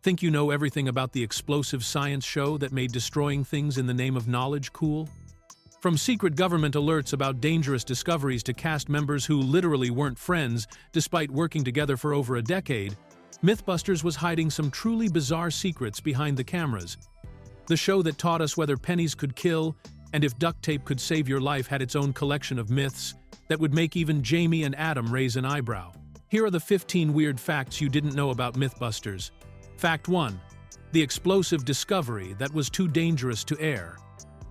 Think you know everything about the explosive science show that made destroying things in the name of knowledge cool? From secret government alerts about dangerous discoveries to cast members who literally weren't friends despite working together for over a decade, MythBusters was hiding some truly bizarre secrets behind the cameras. The show that taught us whether pennies could kill and if duct tape could save your life had its own collection of myths that would make even Jaime and Adam raise an eyebrow. Here are the 15 weird facts you didn't know about MythBusters. Fact 1. The explosive discovery that was too dangerous to air.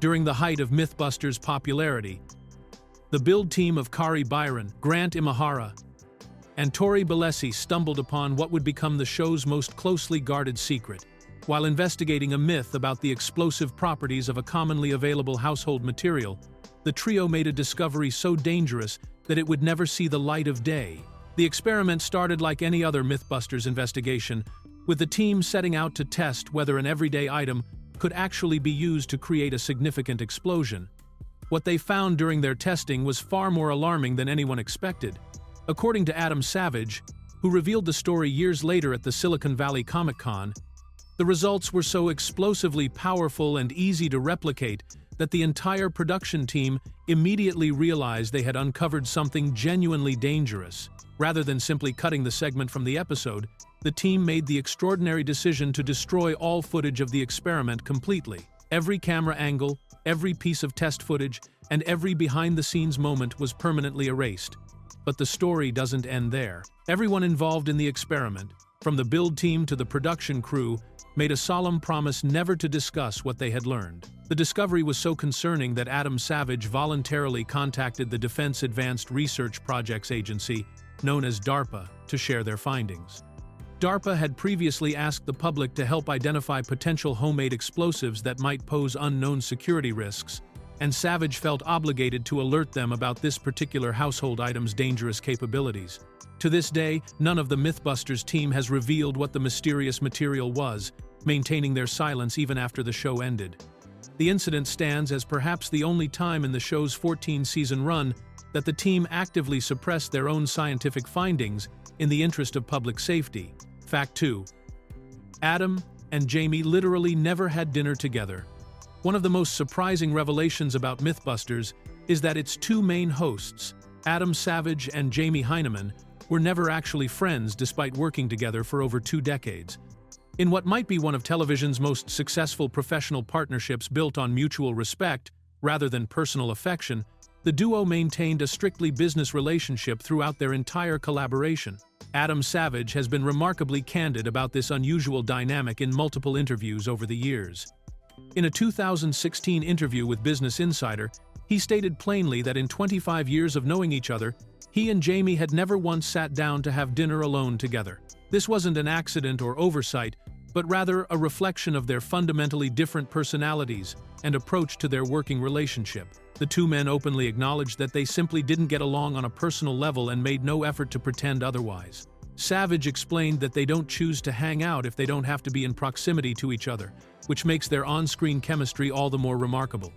During the height of MythBusters' popularity, the build team of Kari Byron, Grant Imahara, and Tori stumbled upon what would become the show's most closely guarded secret. While investigating a myth about the explosive properties of a commonly available household material, the trio made a discovery so dangerous that it would never see the light of day. The experiment started like any other MythBusters investigation, with the team setting out to test whether an everyday item could actually be used to create a significant explosion. What they found during their testing was far more alarming than anyone expected. According to Adam Savage, who revealed the story years later at the Silicon Valley Comic-Con, the results were so explosively powerful and easy to replicate that the entire production team immediately realized they had uncovered something genuinely dangerous. Rather than simply cutting the segment from the episode, the team made the extraordinary decision to destroy all footage of the experiment completely. Every camera angle, every piece of test footage, and every behind-the-scenes moment was permanently erased. But the story doesn't end there. Everyone involved in the experiment, from the build team to the production crew, made a solemn promise never to discuss what they had learned. The discovery was so concerning that Adam Savage voluntarily contacted the Defense Advanced Research Projects Agency, known as DARPA, to share their findings. DARPA had previously asked the public to help identify potential homemade explosives that might pose unknown security risks, and Savage felt obligated to alert them about this particular household item's dangerous capabilities. To this day, none of the MythBusters team has revealed what the mysterious material was, maintaining their silence even after the show ended. The incident stands as perhaps the only time in the show's 14-season run that the team actively suppressed their own scientific findings in the interest of public safety. Fact 2. Adam and Jaime literally never had dinner together. One of the most surprising revelations about MythBusters is that its two main hosts, Adam Savage and Jaime Hyneman, were never actually friends despite working together for over 2 decades. In what might be one of television's most successful professional partnerships built on mutual respect rather than personal affection, the duo maintained a strictly business relationship throughout their entire collaboration. Adam Savage has been remarkably candid about this unusual dynamic in multiple interviews over the years. In a 2016 interview with Business Insider, he stated plainly that in 25 years of knowing each other, he and Jaime had never once sat down to have dinner alone together. This wasn't an accident or oversight, but rather a reflection of their fundamentally different personalities and approach to their working relationship. The two men openly acknowledged that they simply didn't get along on a personal level and made no effort to pretend otherwise. Savage explained that they don't choose to hang out if they don't have to be in proximity to each other, which makes their on-screen chemistry all the more remarkable.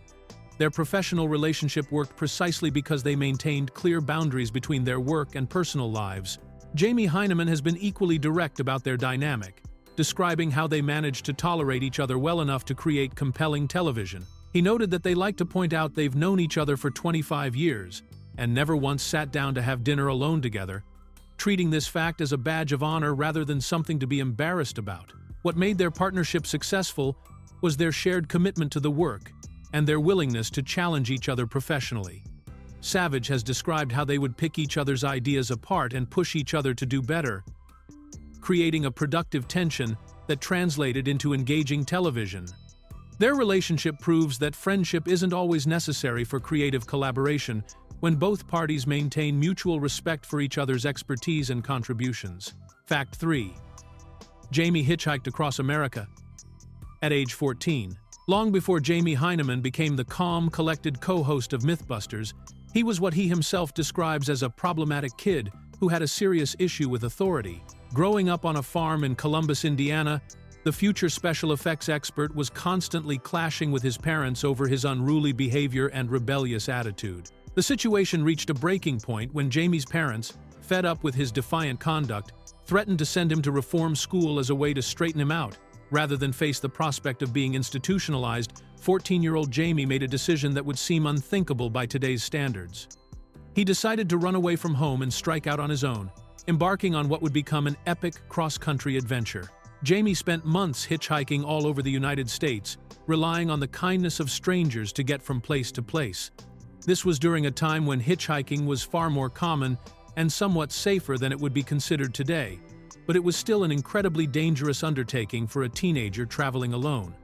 Their professional relationship worked precisely because they maintained clear boundaries between their work and personal lives. Jaime Hyneman has been equally direct about their dynamic, describing how they managed to tolerate each other well enough to create compelling television. He noted that they like to point out they've known each other for 25 years and never once sat down to have dinner alone together, treating this fact as a badge of honor rather than something to be embarrassed about. What made their partnership successful was their shared commitment to the work and their willingness to challenge each other professionally. Savage has described how they would pick each other's ideas apart and push each other to do better, creating a productive tension that translated into engaging television. Their relationship proves that friendship isn't always necessary for creative collaboration when both parties maintain mutual respect for each other's expertise and contributions. Fact 3. Jaime hitchhiked across America at age 14. Long before Jaime Hyneman became the calm, collected co-host of MythBusters, he was what he himself describes as a problematic kid who had a serious issue with authority. Growing up on a farm in Columbus, Indiana, the future special effects expert was constantly clashing with his parents over his unruly behavior and rebellious attitude. The situation reached a breaking point when Jaime's parents, fed up with his defiant conduct, threatened to send him to reform school as a way to straighten him out. Rather than face the prospect of being institutionalized, 14-year-old Jaime made a decision that would seem unthinkable by today's standards. He decided to run away from home and strike out on his own, embarking on what would become an epic cross-country adventure. Jaime spent months hitchhiking all over the United States, relying on the kindness of strangers to get from place to place. This was during a time when hitchhiking was far more common and somewhat safer than it would be considered today, but it was still an incredibly dangerous undertaking for a teenager traveling alone.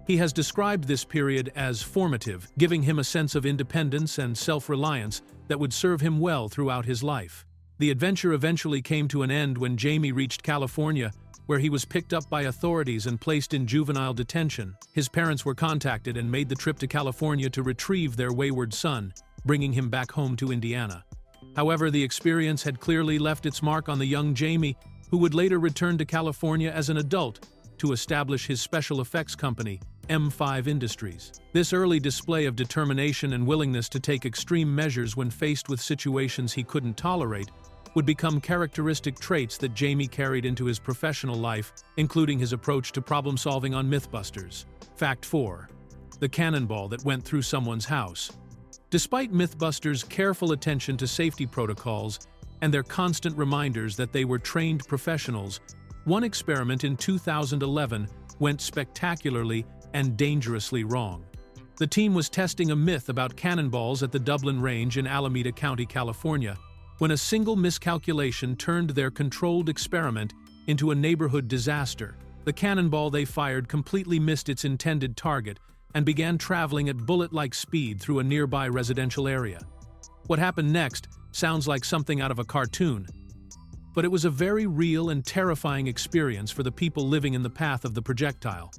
He has described this period as formative, giving him a sense of independence and self-reliance that would serve him well throughout his life. The adventure eventually came to an end when Jaime reached California, where he was picked up by authorities and placed in juvenile detention. His parents were contacted and made the trip to California to retrieve their wayward son, bringing him back home to Indiana. However, the experience had clearly left its mark on the young Jaime, who would later return to California as an adult to establish his special effects company, M5 Industries. This early display of determination and willingness to take extreme measures when faced with situations he couldn't tolerate would become characteristic traits that Jaime carried into his professional life, including his approach to problem-solving on MythBusters. Fact 4. The cannonball that went through someone's house. Despite MythBusters' careful attention to safety protocols and their constant reminders that they were trained professionals, one experiment in 2011 went spectacularly and dangerously wrong. The team was testing a myth about cannonballs at the Dublin Range in Alameda County, California, when a single miscalculation turned their controlled experiment into a neighborhood disaster. The cannonball they fired completely missed its intended target and began traveling at bullet-like speed through a nearby residential area. What happened next sounds like something out of a cartoon, but it was a very real and terrifying experience for the people living in the path of the projectile.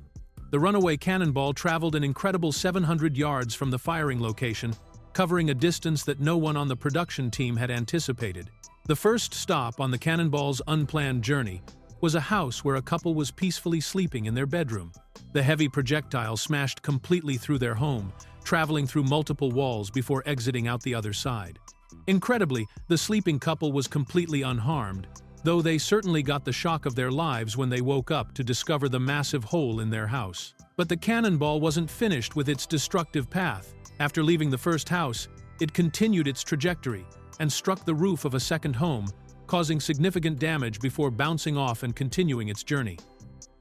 The runaway cannonball traveled an incredible 700 yards from the firing location, covering a distance that no one on the production team had anticipated. The first stop on the cannonball's unplanned journey was a house where a couple was peacefully sleeping in their bedroom. The heavy projectile smashed completely through their home, traveling through multiple walls before exiting out the other side. Incredibly, the sleeping couple was completely unharmed, though they certainly got the shock of their lives when they woke up to discover the massive hole in their house. But the cannonball wasn't finished with its destructive path. After leaving the first house, it continued its trajectory and struck the roof of a second home, causing significant damage before bouncing off and continuing its journey.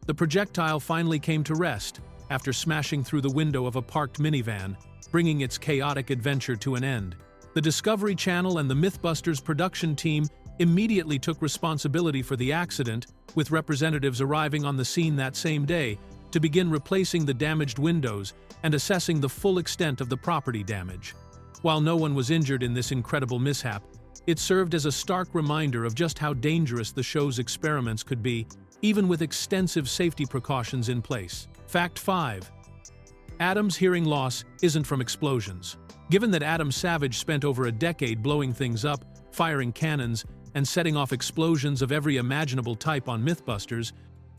The projectile finally came to rest after smashing through the window of a parked minivan, bringing its chaotic adventure to an end. The Discovery Channel and the MythBusters production team immediately took responsibility for the accident, with representatives arriving on the scene that same day to begin replacing the damaged windows and assessing the full extent of the property damage. While no one was injured in this incredible mishap, it served as a stark reminder of just how dangerous the show's experiments could be, even with extensive safety precautions in place. Fact 5. Adam's hearing loss isn't from explosions. Given that Adam Savage spent over a decade blowing things up, firing cannons, and setting off explosions of every imaginable type on MythBusters,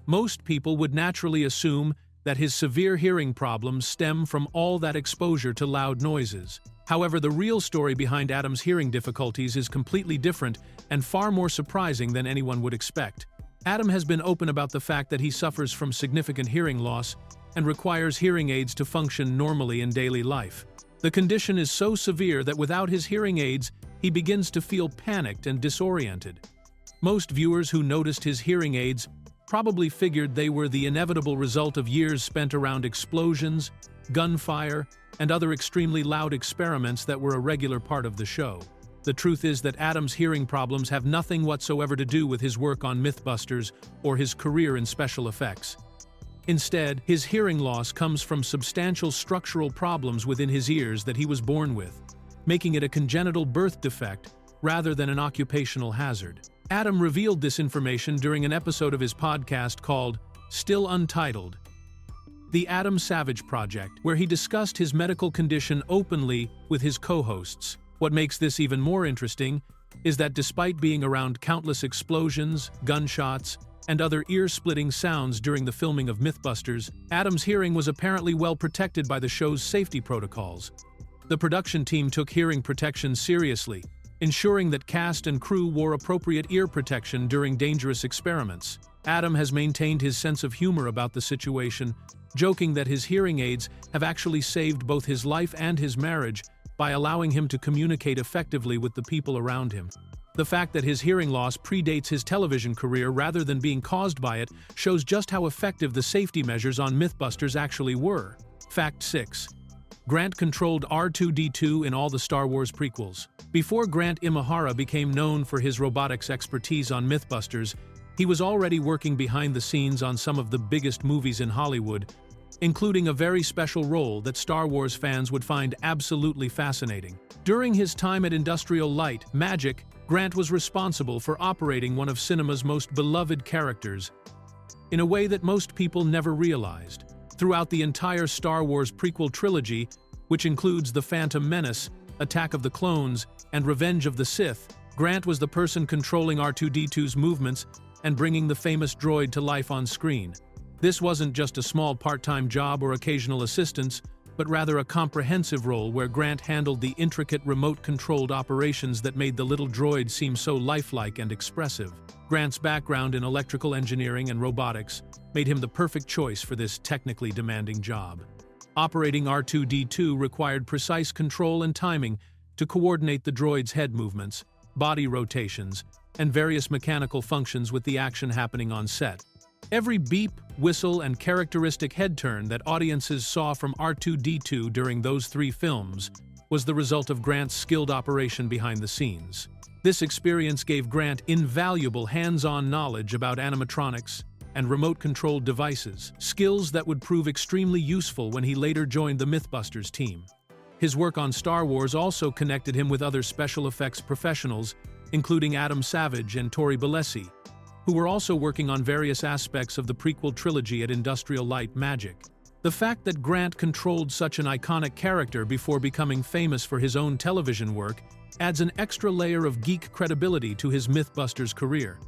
most people would naturally assume that his severe hearing problems stem from all that exposure to loud noises. However, the real story behind Adam's hearing difficulties is completely different and far more surprising than anyone would expect. Adam has been open about the fact that he suffers from significant hearing loss and requires hearing aids to function normally in daily life. The condition is so severe that without his hearing aids, he begins to feel panicked and disoriented. Most viewers who noticed his hearing aids probably figured they were the inevitable result of years spent around explosions, gunfire, and other extremely loud experiments that were a regular part of the show. The truth is that Adam's hearing problems have nothing whatsoever to do with his work on MythBusters or his career in special effects. Instead, his hearing loss comes from substantial structural problems within his ears that he was born with, making it a congenital birth defect rather than an occupational hazard. Adam revealed this information during an episode of his podcast called Still Untitled, The Adam Savage Project, where he discussed his medical condition openly with his co-hosts. What makes this even more interesting is that despite being around countless explosions, gunshots, and other ear-splitting sounds during the filming of MythBusters, Adam's hearing was apparently well protected by the show's safety protocols. The production team took hearing protection seriously, ensuring that cast and crew wore appropriate ear protection during dangerous experiments. Adam has maintained his sense of humor about the situation, joking that his hearing aids have actually saved both his life and his marriage by allowing him to communicate effectively with the people around him. The fact that his hearing loss predates his television career rather than being caused by it shows just how effective the safety measures on MythBusters actually were. Fact 6. Grant controlled R2-D2 in all the Star Wars prequels. Before Grant Imahara became known for his robotics expertise on MythBusters, he was already working behind the scenes on some of the biggest movies in Hollywood, including a very special role that Star Wars fans would find absolutely fascinating. During his time at Industrial Light Magic, Grant was responsible for operating one of cinema's most beloved characters in a way that most people never realized. Throughout the entire Star Wars prequel trilogy, which includes The Phantom Menace, Attack of the Clones, and Revenge of the Sith, Grant was the person controlling R2-D2's movements and bringing the famous droid to life on screen. This wasn't just a small part-time job or occasional assistance, but rather a comprehensive role where Grant handled the intricate remote-controlled operations that made the little droid seem so lifelike and expressive. Grant's background in electrical engineering and robotics made him the perfect choice for this technically demanding job. Operating R2-D2 required precise control and timing to coordinate the droid's head movements, body rotations, and various mechanical functions with the action happening on set. Every beep, whistle, and characteristic head turn that audiences saw from R2-D2 during those 3 films was the result of Grant's skilled operation behind the scenes. This experience gave Grant invaluable hands-on knowledge about animatronics and remote-controlled devices, skills that would prove extremely useful when he later joined the MythBusters team. His work on Star Wars also connected him with other special effects professionals, including Adam Savage and Tori, who were also working on various aspects of the prequel trilogy at Industrial Light Magic. The fact that Grant controlled such an iconic character before becoming famous for his own television work adds an extra layer of geek credibility to his MythBusters career.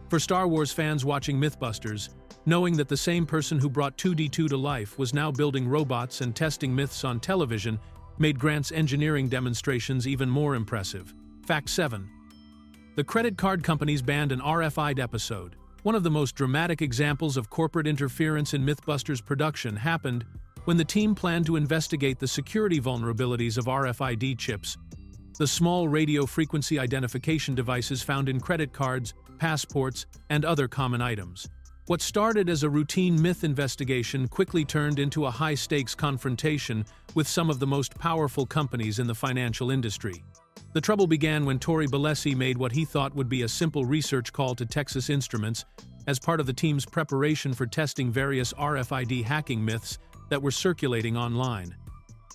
For Star Wars fans watching MythBusters, knowing that the same person who brought 2D2 to life was now building robots and testing myths on television made Grant's engineering demonstrations even more impressive. Fact 7. The credit card companies banned an RFID episode. One of the most dramatic examples of corporate interference in MythBusters production happened when the team planned to investigate the security vulnerabilities of RFID chips, the small radio frequency identification devices found in credit cards, passports, and other common items. What started as a routine myth investigation quickly turned into a high-stakes confrontation with some of the most powerful companies in the financial industry. The trouble began when Tori made what he thought would be a simple research call to Texas Instruments as part of the team's preparation for testing various RFID hacking myths that were circulating online.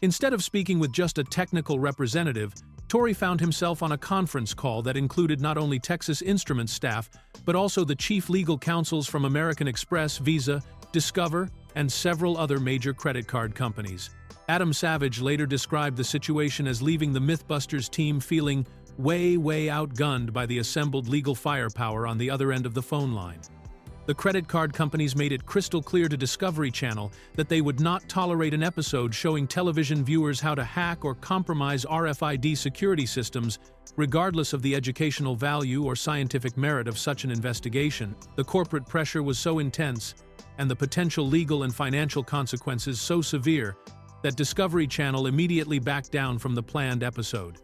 Instead of speaking with just a technical representative, Tori found himself on a conference call that included not only Texas Instruments staff, but also the chief legal counsels from American Express, Visa, Discover, and several other major credit card companies. Adam Savage later described the situation as leaving the MythBusters team feeling way outgunned by the assembled legal firepower on the other end of the phone line. The credit card companies made it crystal clear to Discovery Channel that they would not tolerate an episode showing television viewers how to hack or compromise RFID security systems, regardless of the educational value or scientific merit of such an investigation. The corporate pressure was so intense, and the potential legal and financial consequences so severe, that Discovery Channel immediately backed down from the planned episode.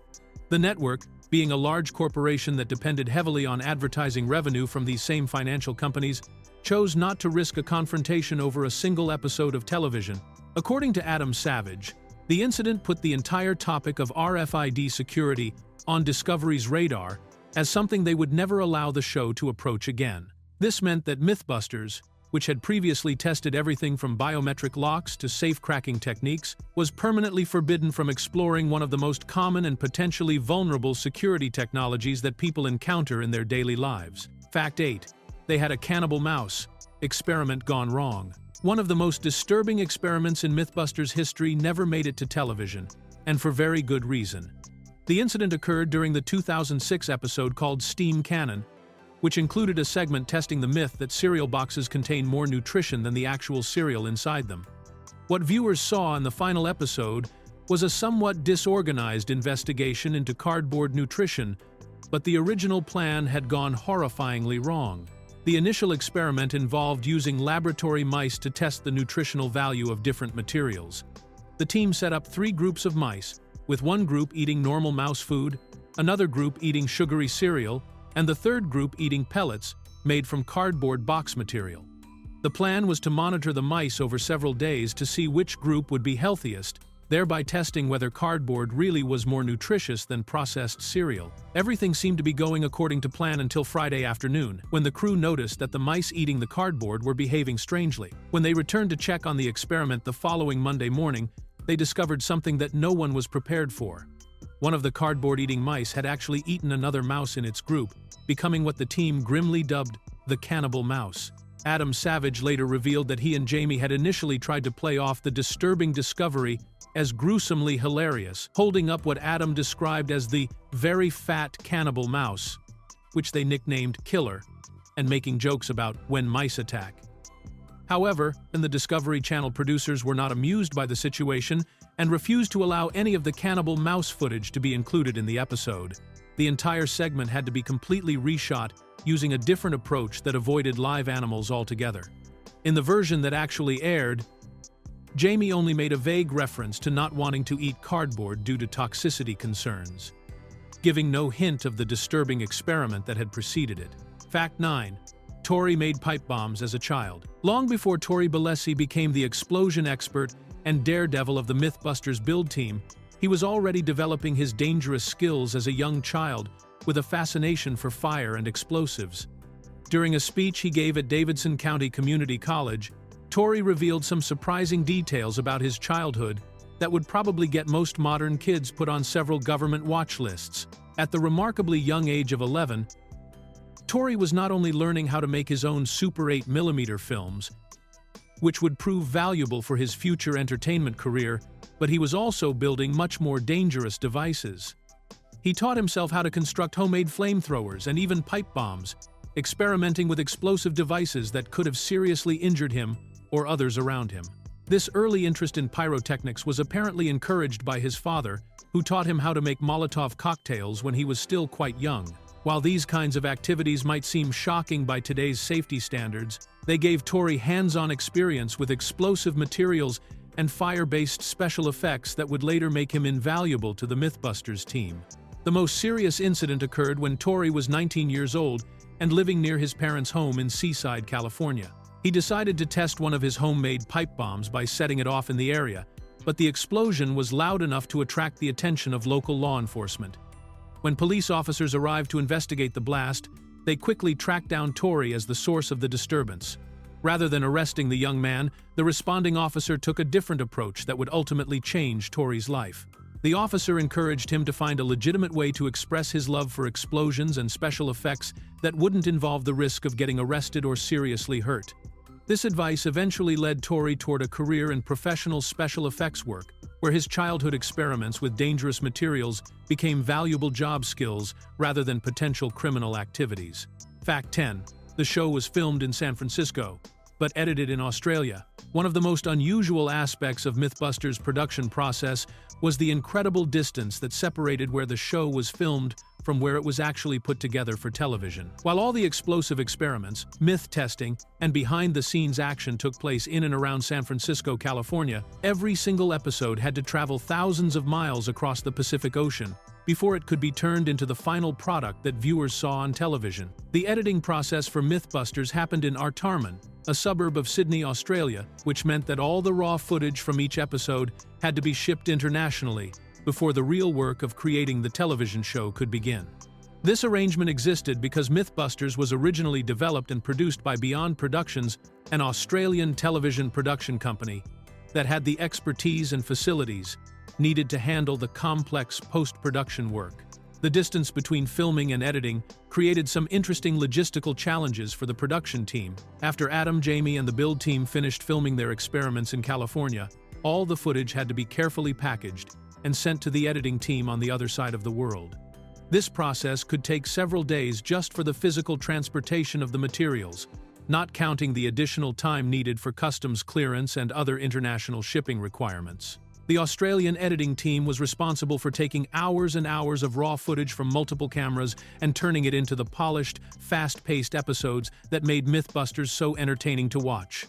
The network, being a large corporation that depended heavily on advertising revenue from these same financial companies, chose not to risk a confrontation over a single episode of television. According to Adam Savage, the incident put the entire topic of RFID security on Discovery's radar as something they would never allow the show to approach again. This meant that MythBusters, which had previously tested everything from biometric locks to safe-cracking techniques, was permanently forbidden from exploring one of the most common and potentially vulnerable security technologies that people encounter in their daily lives. Fact 8. They had a cannibal mouse. Experiment gone wrong. One of the most disturbing experiments in MythBusters history never made it to television, and for very good reason. The incident occurred during the 2006 episode called Steam Cannon, which included a segment testing the myth that cereal boxes contain more nutrition than the actual cereal inside them. What viewers saw in the final episode was a somewhat disorganized investigation into cardboard nutrition, but the original plan had gone horrifyingly wrong. The initial experiment involved using laboratory mice to test the nutritional value of different materials. The team set up 3 groups of mice, with one group eating normal mouse food, another group eating sugary cereal, and the third group eating pellets made from cardboard box material. The plan was to monitor the mice over several days to see which group would be healthiest, thereby testing whether cardboard really was more nutritious than processed cereal. Everything seemed to be going according to plan until Friday afternoon, when the crew noticed that the mice eating the cardboard were behaving strangely. When they returned to check on the experiment the following Monday morning, they discovered something that no one was prepared for. One of the cardboard-eating mice had actually eaten another mouse in its group, becoming what the team grimly dubbed the Cannibal Mouse. Adam Savage later revealed that he and Jaime had initially tried to play off the disturbing discovery as gruesomely hilarious, holding up what Adam described as the very fat cannibal mouse, which they nicknamed Killer, and making jokes about when mice attack. However, the Discovery Channel producers were not amused by the situation and refused to allow any of the cannibal mouse footage to be included in the episode. The entire segment had to be completely reshot using a different approach that avoided live animals altogether. In the version that actually aired, Jaime only made a vague reference to not wanting to eat cardboard due to toxicity concerns, giving no hint of the disturbing experiment that had preceded it. Fact 9. Tori made pipe bombs as a child. Long before Tori Bellesi became the explosion expert and daredevil of the MythBusters build team, he was already developing his dangerous skills as a young child with a fascination for fire and explosives. During a speech he gave at Davidson County Community College, Tori revealed some surprising details about his childhood that would probably get most modern kids put on several government watch lists. At the remarkably young age of 11, Tori was not only learning how to make his own Super 8mm films, which would prove valuable for his future entertainment career, but he was also building much more dangerous devices. He taught himself how to construct homemade flamethrowers and even pipe bombs, experimenting with explosive devices that could have seriously injured him or others around him. This early interest in pyrotechnics was apparently encouraged by his father, who taught him how to make Molotov cocktails when he was still quite young. While these kinds of activities might seem shocking by today's safety standards, they gave Tori hands-on experience with explosive materials and fire-based special effects that would later make him invaluable to the MythBusters team. The most serious incident occurred when Tori was 19 years old and living near his parents' home in Seaside, California. He decided to test one of his homemade pipe bombs by setting it off in the area, but the explosion was loud enough to attract the attention of local law enforcement. When police officers arrived to investigate the blast, they quickly tracked down Tori as the source of the disturbance. Rather than arresting the young man, the responding officer took a different approach that would ultimately change Tori's life. The officer encouraged him to find a legitimate way to express his love for explosions and special effects that wouldn't involve the risk of getting arrested or seriously hurt. This advice eventually led Tori toward a career in professional special effects work, where his childhood experiments with dangerous materials became valuable job skills rather than potential criminal activities. Fact 10. The show was filmed in San Francisco, but edited in Australia. One of the most unusual aspects of MythBusters' production process was the incredible distance that separated where the show was filmed from where it was actually put together for television. While all the explosive experiments, myth testing, and behind-the-scenes action took place in and around San Francisco, California, every single episode had to travel thousands of miles across the Pacific Ocean before it could be turned into the final product that viewers saw on television. The editing process for MythBusters happened in Artarmon, a suburb of Sydney, Australia, which meant that all the raw footage from each episode had to be shipped internationally before the real work of creating the television show could begin. This arrangement existed because MythBusters was originally developed and produced by Beyond Productions, an Australian television production company that had the expertise and facilities needed to handle the complex post-production work. The distance between filming and editing created some interesting logistical challenges for the production team. After Adam, Jaime, and the build team finished filming their experiments in California, all the footage had to be carefully packaged and sent to the editing team on the other side of the world. This process could take several days just for the physical transportation of the materials, not counting the additional time needed for customs clearance and other international shipping requirements. The Australian editing team was responsible for taking hours and hours of raw footage from multiple cameras and turning it into the polished, fast-paced episodes that made MythBusters so entertaining to watch.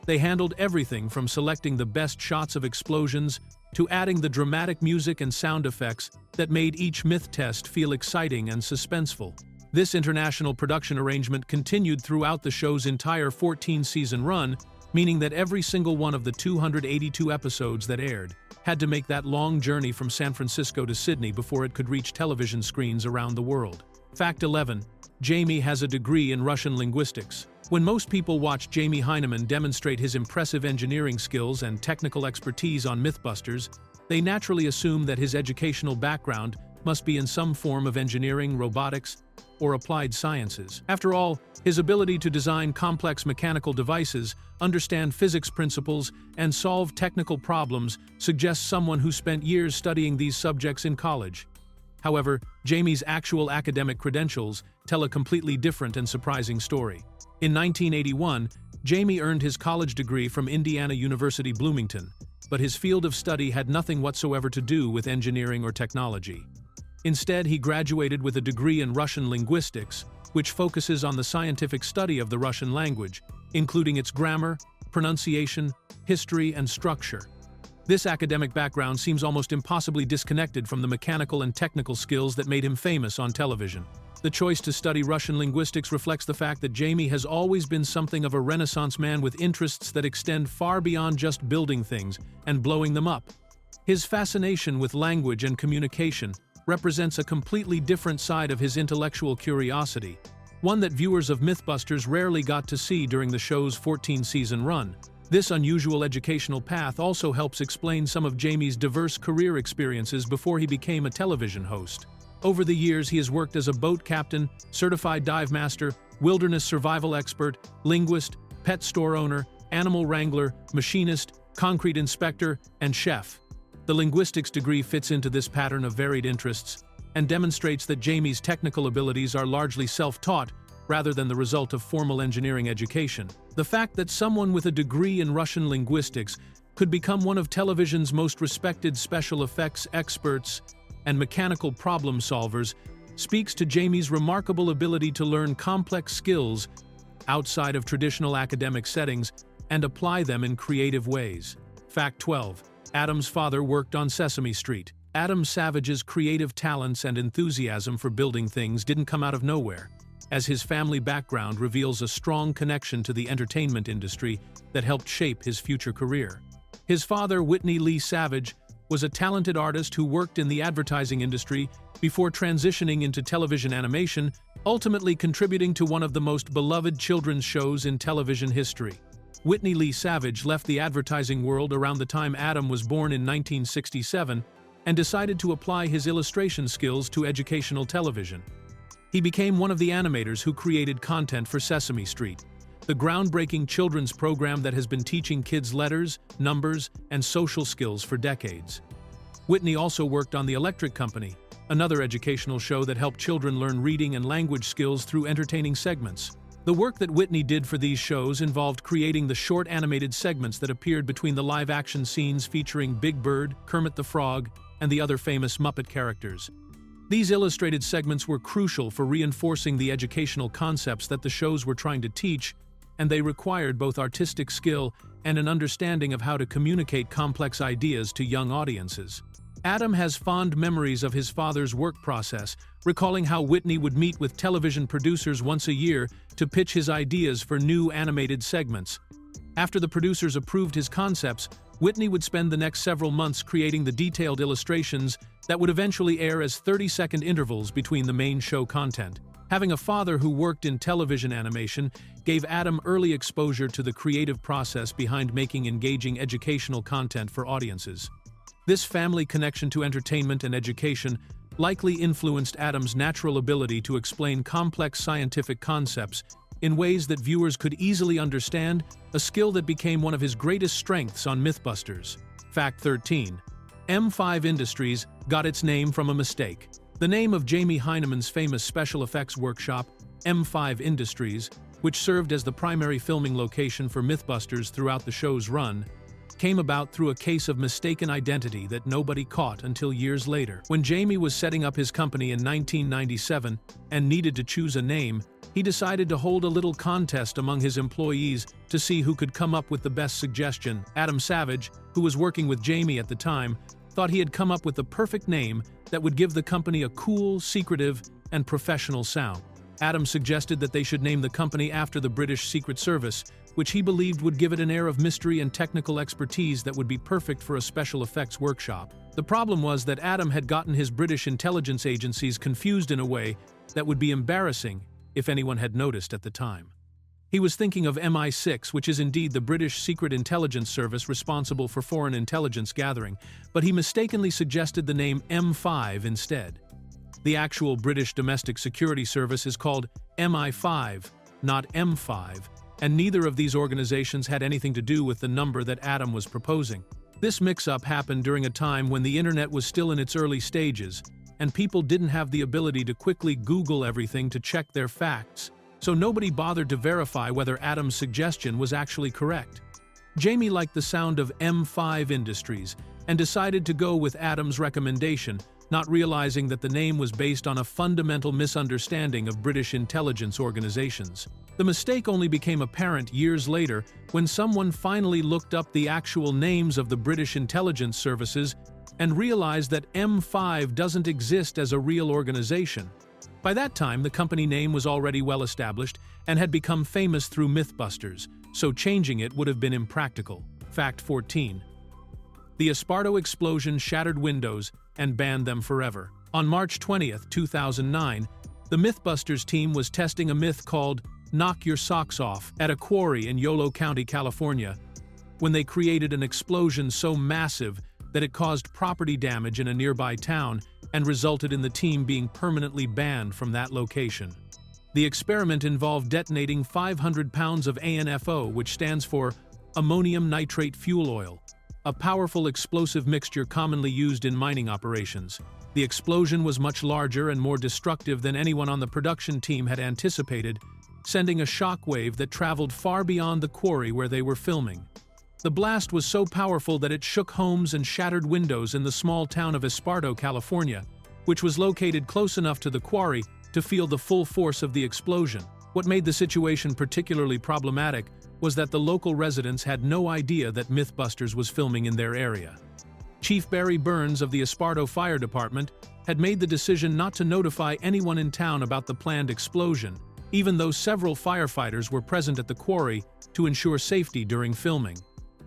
They handled everything from selecting the best shots of explosions to adding the dramatic music and sound effects that made each myth test feel exciting and suspenseful. This international production arrangement continued throughout the show's entire 14-season run, meaning that every single one of the 282 episodes that aired had to make that long journey from San Francisco to Sydney before it could reach television screens around the world. Fact 11. Jaime has a degree in Russian linguistics. When most people watch Jaime Hyneman demonstrate his impressive engineering skills and technical expertise on MythBusters, they naturally assume that his educational background must be in some form of engineering, robotics, or applied sciences. After all, his ability to design complex mechanical devices, understand physics principles, and solve technical problems suggests someone who spent years studying these subjects in college. However, Jaime's actual academic credentials tell a completely different and surprising story. In 1981, Jaime earned his college degree from Indiana University Bloomington, but his field of study had nothing whatsoever to do with engineering or technology. Instead, he graduated with a degree in Russian linguistics, which focuses on the scientific study of the Russian language, including its grammar, pronunciation, history, and structure. This academic background seems almost impossibly disconnected from the mechanical and technical skills that made him famous on television. The choice to study Russian linguistics reflects the fact that Jaime has always been something of a Renaissance man with interests that extend far beyond just building things and blowing them up. His fascination with language and communication represents a completely different side of his intellectual curiosity, one that viewers of MythBusters rarely got to see during the show's 14-season run. This unusual educational path also helps explain some of Jaime's diverse career experiences before he became a television host. Over the years, he has worked as a boat captain, certified dive master, wilderness survival expert, linguist, pet store owner, animal wrangler, machinist, concrete inspector, and chef. The linguistics degree fits into this pattern of varied interests and demonstrates that Jaime's technical abilities are largely self-taught rather than the result of formal engineering education. The fact that someone with a degree in Russian linguistics could become one of television's most respected special effects experts and mechanical problem solvers speaks to Jaime's remarkable ability to learn complex skills outside of traditional academic settings and apply them in creative ways. Fact 12. Adam's father worked on Sesame Street. Adam Savage's creative talents and enthusiasm for building things didn't come out of nowhere, as his family background reveals a strong connection to the entertainment industry that helped shape his future career. His father, Whitney Lee Savage, was a talented artist who worked in the advertising industry before transitioning into television animation, ultimately contributing to one of the most beloved children's shows in television history. Whitney Lee Savage left the advertising world around the time Adam was born in 1967 and decided to apply his illustration skills to educational television. He became one of the animators who created content for Sesame Street, the groundbreaking children's program that has been teaching kids letters, numbers, and social skills for decades. Whitney also worked on The Electric Company, another educational show that helped children learn reading and language skills through entertaining segments. The work that Whitney did for these shows involved creating the short animated segments that appeared between the live-action scenes featuring Big Bird, Kermit the Frog, and the other famous Muppet characters. These illustrated segments were crucial for reinforcing the educational concepts that the shows were trying to teach, and they required both artistic skill and an understanding of how to communicate complex ideas to young audiences. Adam has fond memories of his father's work process, recalling how Whitney would meet with television producers once a year to pitch his ideas for new animated segments. After the producers approved his concepts, Whitney would spend the next several months creating the detailed illustrations that would eventually air as 30-second intervals between the main show content. Having a father who worked in television animation gave Adam early exposure to the creative process behind making engaging educational content for audiences. This family connection to entertainment and education likely influenced Adam's natural ability to explain complex scientific concepts in ways that viewers could easily understand, a skill that became one of his greatest strengths on MythBusters. Fact 13. M5 Industries got its name from a mistake. The name of Jaime Hyneman's famous special effects workshop, M5 Industries, which served as the primary filming location for MythBusters throughout the show's run, came about through a case of mistaken identity that nobody caught until years later. When Jaime was setting up his company in 1997 and needed to choose a name, he decided to hold a little contest among his employees to see who could come up with the best suggestion. Adam Savage, who was working with Jaime at the time, thought he had come up with the perfect name that would give the company a cool, secretive, and professional sound. Adam suggested that they should name the company after the British Secret Service, which he believed would give it an air of mystery and technical expertise that would be perfect for a special effects workshop. The problem was that Adam had gotten his British intelligence agencies confused in a way that would be embarrassing if anyone had noticed at the time. He was thinking of MI6, which is indeed the British Secret Intelligence Service responsible for foreign intelligence gathering, but he mistakenly suggested the name M5 instead. The actual British Domestic Security Service is called MI5, not M5, and neither of these organizations had anything to do with the number that Adam was proposing. This mix-up happened during a time when the internet was still in its early stages, and people didn't have the ability to quickly Google everything to check their facts, so nobody bothered to verify whether Adam's suggestion was actually correct. Jaime liked the sound of M5 Industries and decided to go with Adam's recommendation, not realizing that the name was based on a fundamental misunderstanding of British intelligence organizations. The mistake only became apparent years later when someone finally looked up the actual names of the British intelligence services and realized that M5 doesn't exist as a real organization. By that time, the company name was already well established and had become famous through MythBusters, so changing it would have been impractical. Fact 14. The Esparto Explosion shattered windows and banned them forever. On March 20, 2009, the MythBusters team was testing a myth called "Knock Your Socks Off" at a quarry in Yolo County, California, when they created an explosion so massive that it caused property damage in a nearby town and resulted in the team being permanently banned from that location. The experiment involved detonating 500 pounds of ANFO, which stands for ammonium nitrate fuel oil, a powerful explosive mixture commonly used in mining operations. The explosion was much larger and more destructive than anyone on the production team had anticipated, sending a shockwave that traveled far beyond the quarry where they were filming. The blast was so powerful that it shook homes and shattered windows in the small town of Esparto, California, which was located close enough to the quarry to feel the full force of the explosion. What made the situation particularly problematic was that the local residents had no idea that MythBusters was filming in their area. Chief Barry Burns of the Esparto Fire Department had made the decision not to notify anyone in town about the planned explosion, even though several firefighters were present at the quarry to ensure safety during filming.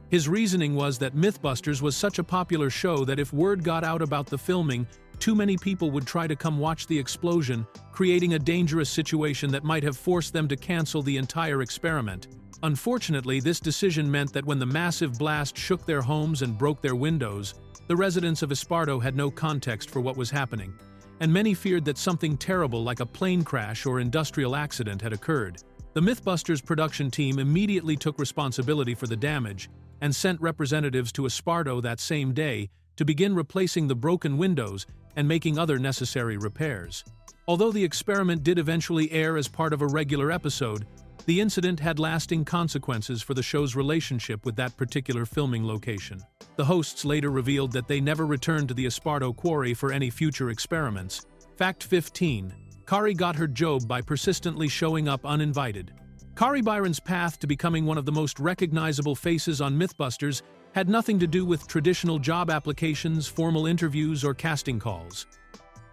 His reasoning was that MythBusters was such a popular show that if word got out about the filming, too many people would try to come watch the explosion, creating a dangerous situation that might have forced them to cancel the entire experiment. Unfortunately, this decision meant that when the massive blast shook their homes and broke their windows, the residents of Esparto had no context for what was happening, and many feared that something terrible like a plane crash or industrial accident had occurred. The MythBusters production team immediately took responsibility for the damage and sent representatives to Esparto that same day to begin replacing the broken windows and making other necessary repairs. Although the experiment did eventually air as part of a regular episode, the incident had lasting consequences for the show's relationship with that particular filming location. The hosts later revealed that they never returned to the Esparto quarry for any future experiments. Fact 15. Kari got her job by persistently showing up uninvited. Kari Byron's path to becoming one of the most recognizable faces on MythBusters had nothing to do with traditional job applications, formal interviews, or casting calls.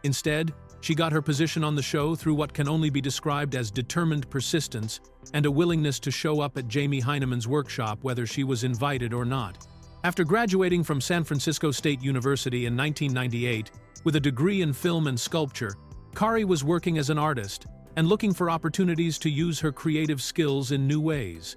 Instead, she got her position on the show through what can only be described as determined persistence and a willingness to show up at Jaime Heinemann's workshop whether she was invited or not. After graduating from San Francisco State University in 1998 with a degree in film and sculpture, Kari was working as an artist and looking for opportunities to use her creative skills in new ways.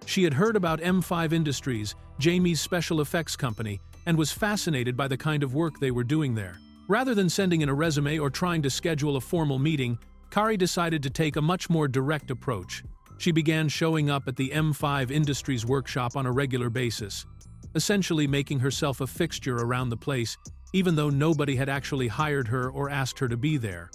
She had heard about M5 Industries, Jaime's special effects company, and was fascinated by the kind of work they were doing there. Rather than sending in a resume or trying to schedule a formal meeting, Kari decided to take a much more direct approach. She began showing up at the M5 Industries workshop on a regular basis, essentially making herself a fixture around the place, even though nobody had actually hired her or asked her to be there.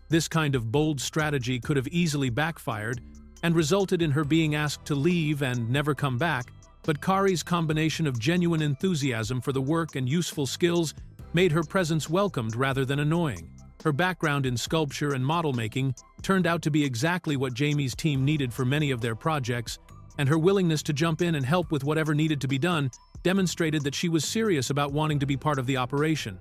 This kind of bold strategy could have easily backfired and resulted in her being asked to leave and never come back, But Kari's combination of genuine enthusiasm for the work and useful skills made her presence welcomed rather than annoying. Her background in sculpture and model making turned out to be exactly what Jaime's team needed for many of their projects, and her willingness to jump in and help with whatever needed to be done demonstrated that she was serious about wanting to be part of the operation.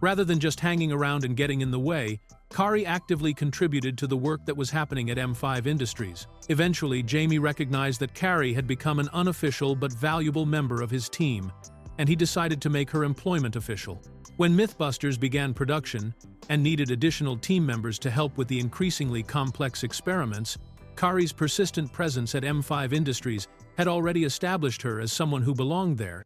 Rather than just hanging around and getting in the way, Kari actively contributed to the work that was happening at M5 Industries. Eventually, Jaime recognized that Kari had become an unofficial but valuable member of his team, and he decided to make her employment official. When MythBusters began production and needed additional team members to help with the increasingly complex experiments, Kari's persistent presence at M5 Industries had already established her as someone who belonged there.